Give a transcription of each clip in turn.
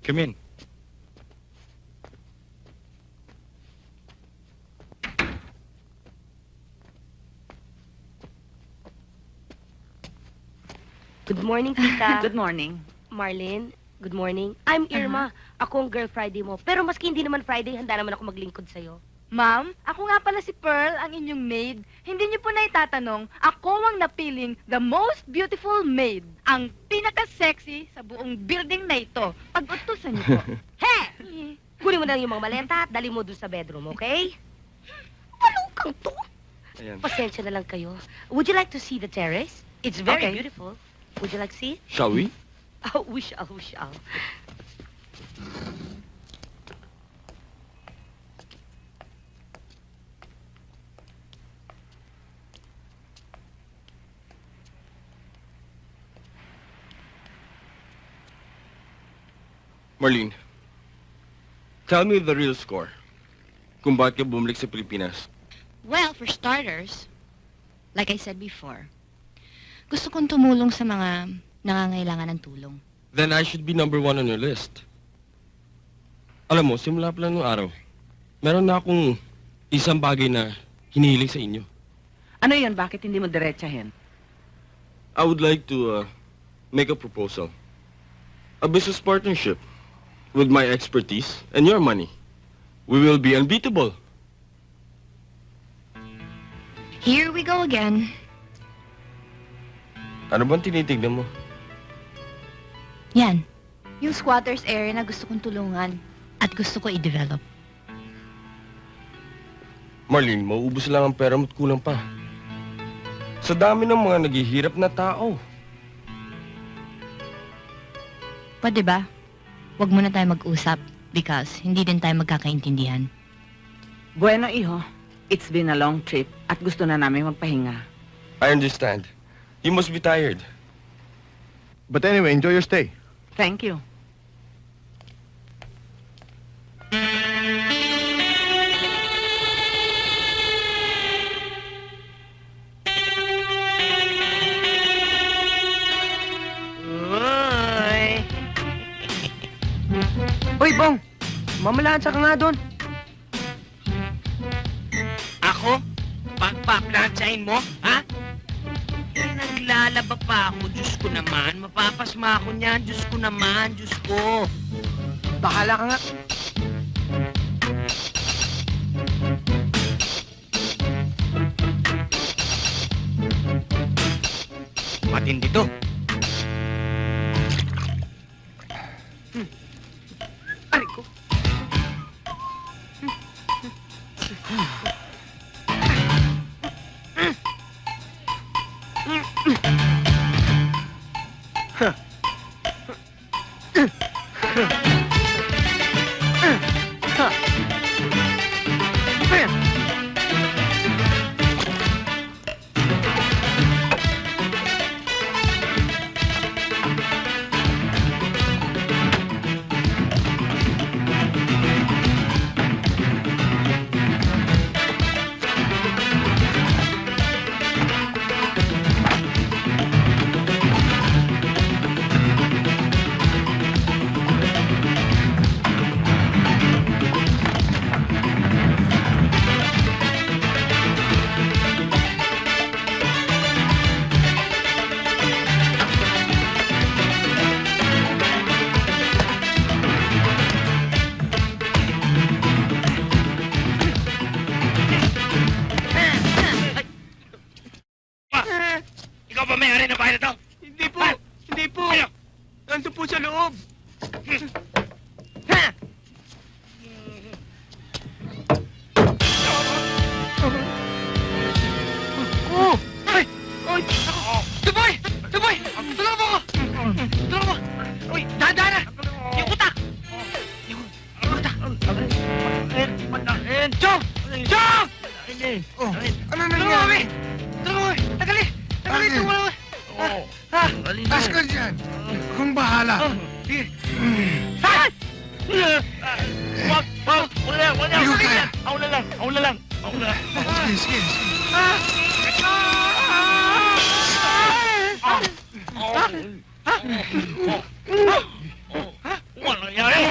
Come in. Good morning, tita. Good morning. Marlene, good morning. I'm Irma. Ako ang girl Friday mo. Pero maski hindi naman Friday, handa naman ako maglingkod sa'yo. Ma'am, ako nga pala si Pearl, ang inyong maid. Hindi niyo po na itatanong, ako ang napiling the most beautiful maid. Ang pinaka-sexy sa buong building na ito. Pag-utusan niyo po. He! Kunin mo na yung mga maleta at dali mo dun sa bedroom, okay? Palukang to. Ayan. Pasensya na lang kayo. Would you like to see the terrace? It's very Okay. beautiful. Would you like to see it? Shall we? Oh, we shall, we shall. Marlene, tell me the real score. Kung bakit ka bumalik sa Pilipinas. Well, for starters, like I said before, gusto kong tumulong sa mga nangangailangan ng tulong. Then I should be number 1 on your list. Alam mo, simula pa lang nung araw, meron na akong isang bagay na hinihiling sa inyo. Ano yun? Bakit hindi mo diretsahin? I would like to make a proposal. A business partnership with my expertise and your money. We will be unbeatable. Here we go again. Ano bang tinitignan mo? Yan. Yung squatters area na gusto kong tulungan at gusto ko i-develop. Marlene, mauubos lang ang pera mo at kulang pa. Sa dami ng mga naghihirap na tao. Pwede ba? Huwag muna tayo mag-usap because hindi din tayo magkakaintindihan. Bueno, iho. It's been a long trip at gusto na namin magpahinga. I understand. You must be tired. But anyway, enjoy your stay. Thank you. Uy, Bong! Mamalansya ka nga doon. Ako? Pagpaplansyahin mo, ha? Eh, naglalaba pa ako. Diyos ko naman. Mapapasma ako niyan. Diyos ko naman. Diyos ko. Bahala ka nga. Matindi to. Aray ko. Ikaw ba may-ari ng bahay na to? Hindi po! Hindi po! Ano? Nandun po sa loob! Oh! Ay! Ay! Tuboy! Tuboy! Tulungan mo ako! Tulungan mo! Uy! Dahan-dahan na! Yung utak! Yung utak! Chong! Chong! Oh, ano Tulungan mo kami! Tulungan mo kami! Tagali! Tagali! Bakit? Tulungan mo! taas ka dyan. Akong bahala. Sige! Saan? Wag! Wag! Wala lang! Wala Hindi ko lang! kaya. Ako na lang! Ako na lang! Ako na lang! Sige, sige, sige. Walang nangyari!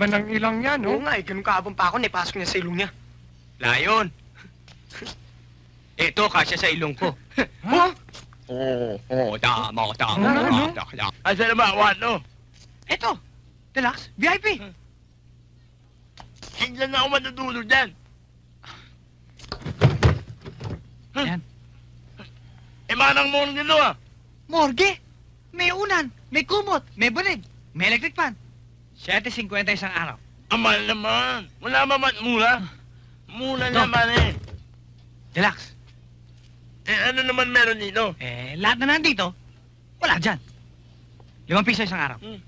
haba ng ilang yan, Oo no? nga, ganun kaabang pa ako, naipasok niya sa ilong niya. Layon. Ito, kasya sa ilong ko. Ha? Tama. Ano? Asa na ba, Wano? Ito, Deluxe, VIP. Hindi na ako matutulog dyan. Yan. Manang mo nito ah. Morgue! May unan, may kumot, may banig, may electric fan. 7.50 isang araw. Amal naman. Wala mamat mula. Mula Ito. naman eh. Deluxe. Ano naman meron dito? Lahat na nandito, wala dyan. 5 piso isang araw. Hmm.